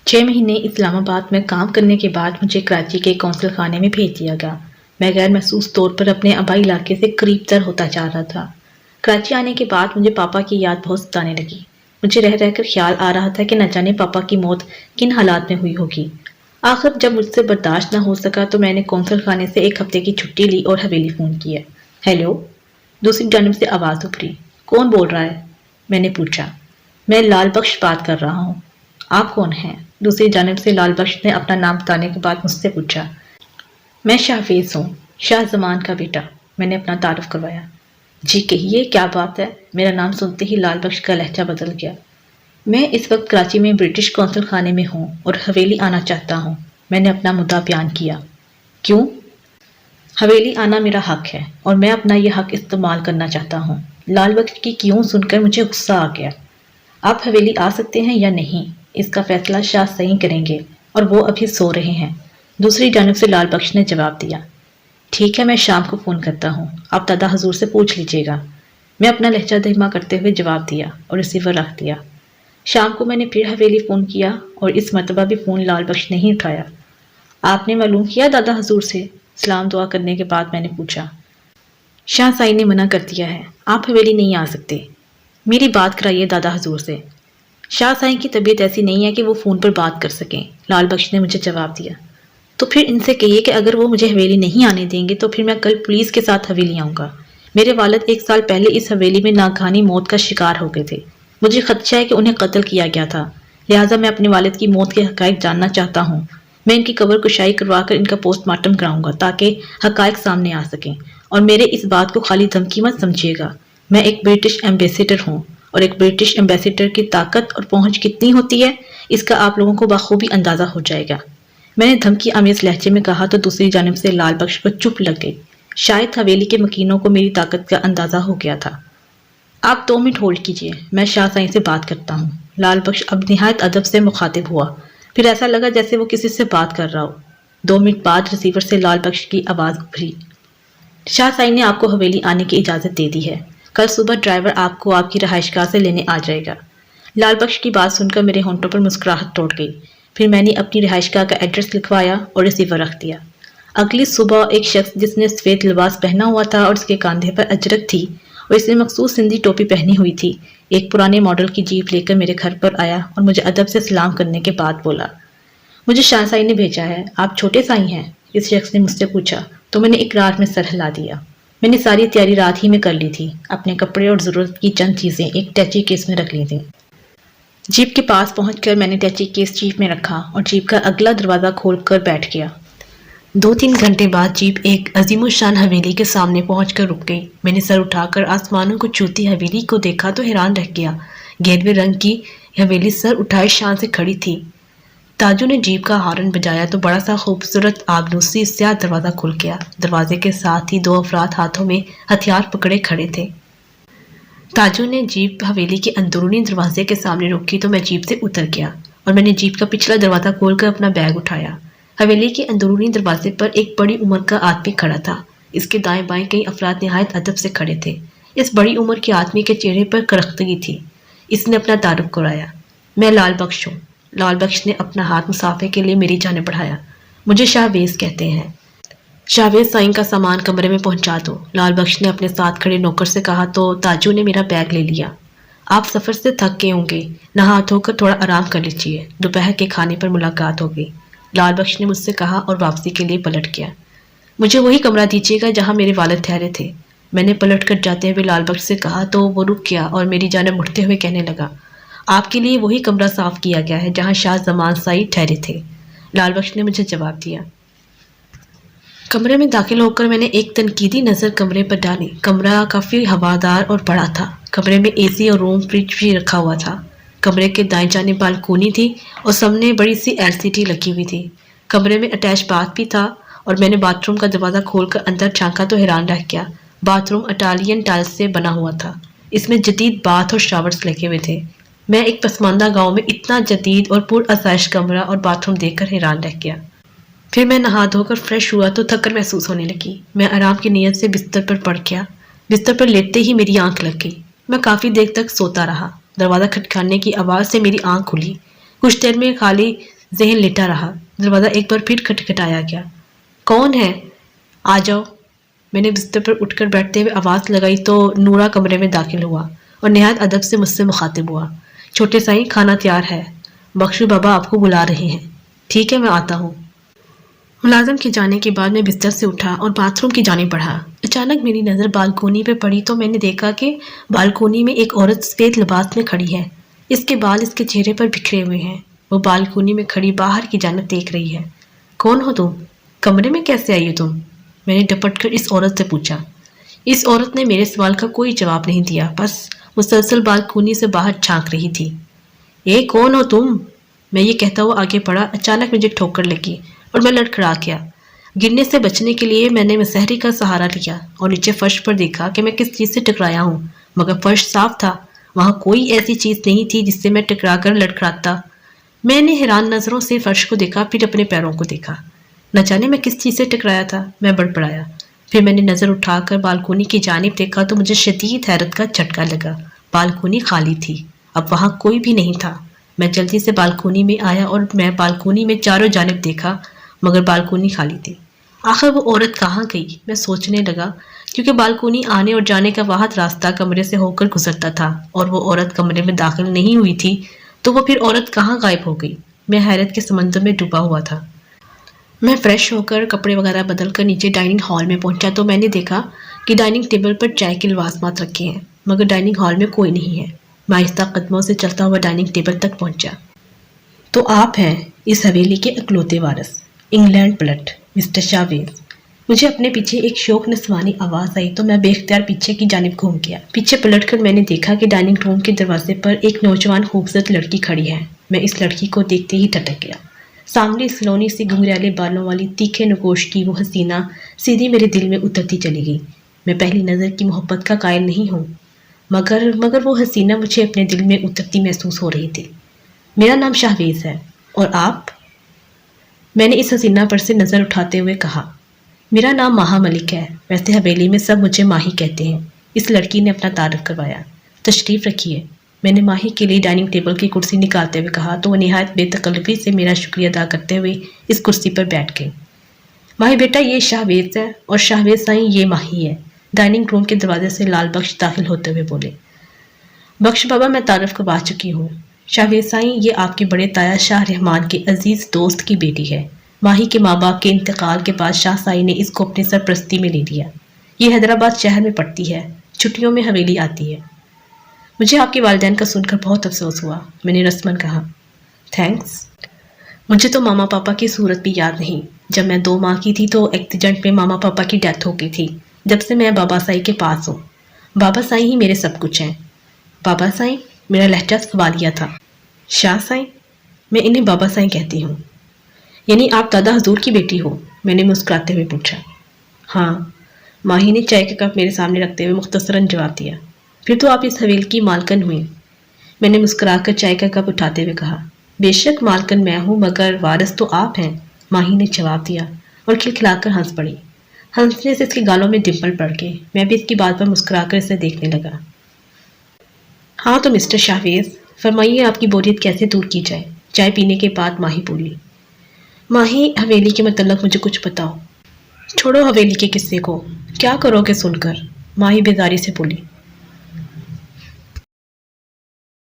6 مہینے اسلام آباد میں کام کرنے کے بعد مجھے کراچی کے کونسل خانے میں بھیج دیا گیا۔ میں غیر محسوس طور پر اپنے آبائی علاقے سے قریب تر ہوتا جا رہا تھا۔ کراچی آنے کے بعد مجھے پاپا کی یاد بہت ستانے لگی۔ مجھے رہ رہ کر خیال آ رہا تھا کہ نہ جانے پاپا کی موت کن حالات میں ہوئی ہوگی۔ آخر جب مجھ سے برداشت نہ ہو سکا تو میں نے کونسل خانے سے 1 ہفتے کی چھٹی لی اور حویلی فون کیا۔ ہیلو، دوسری جانب سے آواز ابھری۔ کون بول رہا ہے؟ میں نے پوچھا۔ میں لال بخش بات کر رہا ہوں۔ آپ کون ہیں؟ دوسری جانب سے لال بخش نے اپنا نام بتانے کے بعد مجھ سے پوچھا۔ میں شاہفیز ہوں، شاہ زمان کا بیٹا۔ میں نے اپنا تعارف کروایا۔ جی کہیے، کیا بات ہے؟ میرا نام سنتے ہی لال بخش کا لہجہ بدل گیا۔ میں اس وقت کراچی میں برٹش کونسل خانے میں ہوں اور حویلی آنا چاہتا ہوں۔ میں نے اپنا مدعا بیان کیا۔ کیوں؟ حویلی آنا میرا حق ہے اور میں اپنا یہ حق استعمال کرنا چاہتا ہوں۔ لال بخش کی کیوں سن کر مجھے غصہ آ گیا۔ آپ حویلی آ سکتے ہیں یا نہیں، اس کا فیصلہ شاہ صحیح کریں گے اور وہ ابھی سو رہے ہیں، دوسری جانب سے لال بخش نے جواب دیا۔ ٹھیک ہے، میں شام کو فون کرتا ہوں، آپ دادا حضور سے پوچھ لیجیے گا۔ میں اپنا لہجہ دھیما کرتے ہوئے جواب دیا اور ریسیور رکھ دیا۔ شام کو میں نے پھر حویلی فون کیا اور اس مرتبہ بھی فون لال بخش نہیں اٹھایا۔ آپ نے معلوم کیا دادا حضور سے؟ سلام دعا کرنے کے بعد میں نے پوچھا۔ شاہ سائی نے منع کر دیا ہے، آپ حویلی نہیں آ سکتے۔ میری بات کرائیے دادا حضور سے۔ شاہ سائی کی طبیعت ایسی نہیں ہے کہ وہ فون پر بات کر سکیں، لال بخش نے مجھے جواب دیا۔ تو پھر ان سے کہیے کہ اگر وہ مجھے حویلی نہیں آنے دیں گے تو پھر میں کل پولیس کے ساتھ حویلی آؤں گا۔ میرے والد 1 سال پہلے اس حویلی میں ناگہانی موت کا شکار ہو گئے تھے۔ مجھے خدشہ ہے کہ انہیں قتل کیا گیا تھا، لہٰذا میں اپنے والد کی موت کے حقائق جاننا چاہتا ہوں۔ میں ان کی قبر کشائی کروا کر ان کا پوسٹ مارٹم کراؤں گا تاکہ حقائق سامنے آ سکیں، اور میرے اس بات کو خالی دھمکی مت سمجھیے گا۔ میں ایک برٹش ایمبیسیڈر ہوں اور ایک برٹش ایمبیسیڈر کی طاقت اور پہنچ کتنی ہوتی ہے اس کا آپ لوگوں کو بخوبی اندازہ ہو جائے گا۔ میں نے دھمکی آمیز لہجے میں کہا تو دوسری جانب سے لال بخش کو چپ لگ گئی۔ شاید حویلی کے مکینوں کو میری طاقت کا اندازہ ہو گیا تھا۔ آپ 2 منٹ ہولڈ کیجیے، میں شاہ سائی سے بات کرتا ہوں۔ لال بخش اب نہایت ادب سے مخاطب ہوا، پھر ایسا لگا جیسے وہ کسی سے بات کر رہا ہو۔ 2 منٹ بعد ریسیور سے لال بخش کی آواز ابھری۔ شاہ سائی نے آپ کو حویلی آنے کی اجازت دے دی ہے، کل صبح ڈرائیور آپ کو آپ کی رہائش گاہ سے لینے آ جائے گا۔ لال بخش کی بات سن کر میرے ہونٹوں پر مسکراہٹ ٹوٹ گئی۔ پھر میں نے اپنی رہائش گاہ کا ایڈریس لکھوایا اور ریسیور رکھ دیا۔ اگلی صبح ایک شخص جس نے سفید لباس پہنا ہوا تھا اور اس کے کاندھے پر اجرک تھی اور اس نے مخصوص سندھی ٹوپی پہنی ہوئی تھی، ایک پرانے ماڈل کی جیپ لے کر میرے گھر پر آیا اور مجھے ادب سے سلام کرنے کے بعد بولا، مجھے شاہ سائی نے بھیجا ہے، آپ چھوٹے سائی ہیں؟ اس شخص نے مجھ سے پوچھا تو میں نے اقرار میں سر ہلا دیا۔ میں نے ساری تیاری رات ہی میں کر لی تھی، اپنے کپڑے اور ضرورت کی چند چیزیں ایک ٹیچی کیس میں رکھ لی تھیں۔ جیپ کے پاس پہنچ کر میں نے ٹیچی کیس جیپ میں رکھا اور جیپ کا اگلا دروازہ کھول کر بیٹھ گیا۔ 2-3 گھنٹے بعد جیپ ایک عظیم الشان حویلی کے سامنے پہنچ کر رک گئی۔ میں نے سر اٹھا کر آسمانوں کو چھوتی حویلی کو دیکھا تو حیران رہ گیا۔ گیروے رنگ کی حویلی سر اٹھائے شان سے کھڑی تھی۔ تاجو نے جیپ کا ہارن بجایا تو بڑا سا خوبصورت آبنوسی سیاہ دروازہ کھل گیا۔ دروازے کے ساتھ ہی 2 افراد ہاتھوں میں ہتھیار پکڑے کھڑے تھے۔ تاجو نے جیپ حویلی کے اندرونی دروازے کے سامنے روکی تو میں جیپ سے اتر گیا اور میں نے جیپ کا پچھلا دروازہ کھول کر اپنا بیگ اٹھایا۔ حویلی کے اندرونی دروازے پر ایک بڑی عمر کا آدمی کھڑا تھا۔ اس کے دائیں بائیں کئی افراد نہایت ادب سے کھڑے تھے۔ اس بڑی عمر کے آدمی کے چہرے پر کرختگی تھی۔ اس نے اپنا تعارف کرایا۔ میں لال بخش ہوں۔ لال بخش نے اپنا ہاتھ مصافحے کے لیے میری جانب بڑھایا۔ مجھے شاہویز کہتے ہیں۔ شاہویز سائیں کا سامان کمرے میں پہنچا دو، لال بخش نے اپنے ساتھ کھڑے نوکر سے کہا تو تاجو نے میرا بیگ لے لیا۔ آپ سفر سے تھک گئے ہوں گے، نہا دھو کر تھوڑا آرام کر لیجیے، دوپہر کے کھانے پر ملاقات ہوگی، لال بخش نے مجھ سے کہا اور واپسی کے لیے پلٹ گیا۔ مجھے وہی کمرہ دیجیے گا جہاں میرے والد ٹھہرے تھے، میں نے پلٹ کر جاتے ہوئے لال بخش سے کہا تو وہ رک گیا اور میری جانب مڑتے ہوئے کہنے لگا، آپ کے لیے وہی کمرہ صاف کیا گیا ہے جہاں شاہ زمان سائی ٹھہرے تھے۔ لال بخش نے مجھے جواب دیا۔ کمرے میں داخل ہو کر میں نے ایک تنقیدی نظر کمرے پر ڈالی۔ کمرہ کافی ہوادار اور بڑا تھا۔ کمرے میں اے سی اور روم فریج بھی رکھا ہوا تھا۔ کمرے کے دائیں جانب بالکونی تھی اور سامنے بڑی سی LCD لگی ہوئی تھی۔ کمرے میں اٹیچ باتھ بھی تھا اور میں نے باتھ روم کا دروازہ کھول کر اندر جھانکا تو حیران رہ گیا۔ باتھ روم اٹالین ٹائلز سے بنا ہوا تھا۔ اس میں جدید باتھ اور شاورز لگے ہوئے تھے۔ میں ایک پسماندہ گاؤں میں اتنا جدید اور پر آسائش کمرہ اور باتھ روم دیکھ کر حیران رہ گیا۔ پھر میں نہا دھو کر فریش ہوا تو تھکن محسوس ہونے لگی۔ میں آرام کی نیت سے بستر پر پڑ گیا۔ بستر پر لیٹتے ہی میری آنکھ لگ گئی۔ میں کافی دیر تک سوتا رہا۔ دروازہ کھٹکھانے کی آواز سے میری آنکھ کھلی۔ کچھ دیر میں خالی ذہن لیٹا رہا۔ دروازہ ایک بار پھر کھٹکھٹایا گیا۔ کون ہے؟ آ جاؤ۔ میں نے بستر پر اٹھ کر بیٹھتے ہوئے آواز لگائی تو نورا کمرے میں داخل ہوا اور نہایت ادب سے مجھ سے مخاطب ہوا۔ چھوٹے سائیں، کھانا تیار ہے، بخشو بابا آپ کو بلا رہے ہیں۔ ٹھیک ہے، میں آتا ہوں۔ ملازم کے جانے کے بعد میں بستر سے اٹھا اور باتھ روم کی جانب بڑھا۔ اچانک میری نظر بالکونی پہ پڑی تو میں نے دیکھا کہ بالکونی میں ایک عورت سفید لباس میں کھڑی ہے۔ اس کے بال اس کے چہرے پر بکھرے ہوئے ہیں۔ وہ بالکونی میں کھڑی باہر کی جانب دیکھ رہی ہے۔ کون ہو تم؟ کمرے میں کیسے آئی ہو تم؟ میں نے ڈپٹ کر اس عورت سے پوچھا۔ اس عورت نے میرے سوال کا کوئی جواب نہیں دیا، بس مسلسل بالکونی سے باہر جھانک رہی تھی۔ اے کون ہو تم؟ میں یہ کہتا ہوا آگے بڑھا۔ اچانک مجھے ٹھوکر لگی اور میں لڑکھڑا گیا۔ گرنے سے بچنے کے لیے میں نے مسہری کا سہارا لیا اور نیچے فرش پر دیکھا کہ میں کس چیز سے ٹکرایا ہوں، مگر فرش صاف تھا، وہاں کوئی ایسی چیز نہیں تھی جس سے میں ٹکرا کر لڑکھڑاتا۔ میں نے حیران نظروں سے فرش کو دیکھا، پھر اپنے پیروں کو دیکھا۔ نہ جانے میں کس چیز سے ٹکرایا تھا، میں بڑبڑایا۔ پھر میں نے نظر اٹھا کر بالکونی کی جانب دیکھا تو مجھے شدید حیرت کا جھٹکا لگا۔ بالکونی خالی تھی، اب وہاں کوئی بھی نہیں تھا۔ میں جلدی سے بالکونی میں آیا اور میں بالکونی میں چاروں جانب دیکھا، مگر بالکونی خالی تھی۔ آخر وہ عورت کہاں گئی؟ میں سوچنے لگا، کیونکہ بالکونی آنے اور جانے کا واحد راستہ کمرے سے ہو کر گزرتا تھا اور وہ عورت کمرے میں داخل نہیں ہوئی تھی، تو وہ پھر عورت کہاں غائب ہو گئی؟ میں حیرت کے سمندر میں ڈوبا ہوا تھا۔ میں فریش ہو کر کپڑے وغیرہ بدل کر نیچے ڈائننگ ہال میں پہنچا تو میں نے دیکھا کہ ڈائننگ ٹیبل پر چائے کے لوازمات رکھے ہیں، مگر ڈائننگ ہال میں کوئی نہیں ہے۔ میں آہستہ قدموں سے چلتا ہوا ڈائننگ ٹیبل تک پہنچا۔ تو آپ ہیں اس حویلی کے اکلوتے وارث، انگلینڈ بلڈ، مسٹر شاویز۔ مجھے اپنے پیچھے ایک شوق نسوانی آواز آئی تو میں بے اختیار پیچھے کی جانب گھوم گیا۔ پیچھے پلٹ کر میں نے دیکھا کہ ڈائننگ روم کے دروازے پر ایک نوجوان خوبصورت لڑکی کھڑی ہے۔ میں اس لڑکی کو دیکھتے ہی ٹٹک گیا۔ سامنے سلونی سی گھنگریالے بالوں والی تیکھے نگوش کی وہ حسینہ سیدھی میرے دل میں اترتی چلی گئی۔ میں پہلی نظر کی محبت کا قائل نہیں ہوں، مگر وہ حسینہ مجھے اپنے دل میں اترتی محسوس ہو رہی تھی۔ میرا نام شاہویز ہے، اور آپ؟ میں نے اس حسینہ پر سے نظر اٹھاتے ہوئے کہا۔ میرا نام مہا ملک ہے، ویسے حویلی میں سب مجھے ماہی کہتے ہیں۔ اس لڑکی نے اپنا تعارف کروایا۔ تشریف رکھیے، میں نے ماہی کے لیے ڈائننگ ٹیبل کی کرسی نکالتے ہوئے کہا تو وہ نہایت بے تکلفی سے میرا شکریہ ادا کرتے ہوئے اس کرسی پر بیٹھ گئی۔ ماہی بیٹا، یہ شاہویز ہے، اور شاہویز سائیں یہ ماہی ہے۔ ڈائننگ روم کے دروازے سے لال بخش داخل ہوتے ہوئے بولے۔ بخش بابا، میں تعارف کروا چکی ہوں۔ شاہویز سائیں، یہ آپ کے بڑے تایا شاہ رحمان کے عزیز دوست کی بیٹی ہے۔ ماہی کے ماں باپ کے انتقال کے بعد شاہ سائی نے اس کو اپنی سرپرستی میں لے لیا۔ یہ حیدرآباد شہر میں پڑھتی ہے، چھٹیوں میں حویلی آتی ہے۔ مجھے آپ کے والدین کا سن کر بہت افسوس ہوا، میں نے رسمن کہا۔ تھینکس۔ مجھے تو ماما پاپا کی صورت بھی یاد نہیں۔ جب میں 2 ماہ کی تھی تو ایکسیڈنٹ میں ماما پاپا کی ڈیتھ ہو گئی تھی۔ جب سے میں بابا سائی کے پاس ہوں۔ بابا سائی ہی میرے سب کچھ ہیں۔ بابا سائی؟ میرا لہجہ سوالیہ تھا۔ شاہ سائی؟ میں انہیں بابا سائی کہتی ہوں۔ یعنی آپ دادا حضور کی بیٹی ہو؟ میں نے مسکراتے ہوئے پوچھا۔ ہاں، ماہی نے چائے کا کپ میرے سامنے رکھتے ہوئے مختصراً جواب دیا۔ پھر تو آپ اس حویلی کی مالکن ہوئی؟ میں نے مسکرا کر چائے کا کپ اٹھاتے ہوئے کہا۔ بے شک مالکن میں ہوں، مگر وارث تو آپ ہیں، ماہی نے جواب دیا اور کھلکھلا کر ہنس پڑی۔ ہنسنے سے اس کے گالوں میں ڈمپل پڑ گئے۔ میں بھی اس کی بات پر مسکرا کر اسے دیکھنے لگا۔ ہاں تو مسٹر شاہویز، فرمائیے آپ کی بوریت کیسے دور کی جائے؟ چائے پینے کے بعد ماہی بولی۔ ماہی، حویلی کے متعلق مجھے کچھ بتاؤ۔ چھوڑو حویلی کے قصے کو، کیا کرو گے سن کر؟ ماہی بیزاری سے بولی۔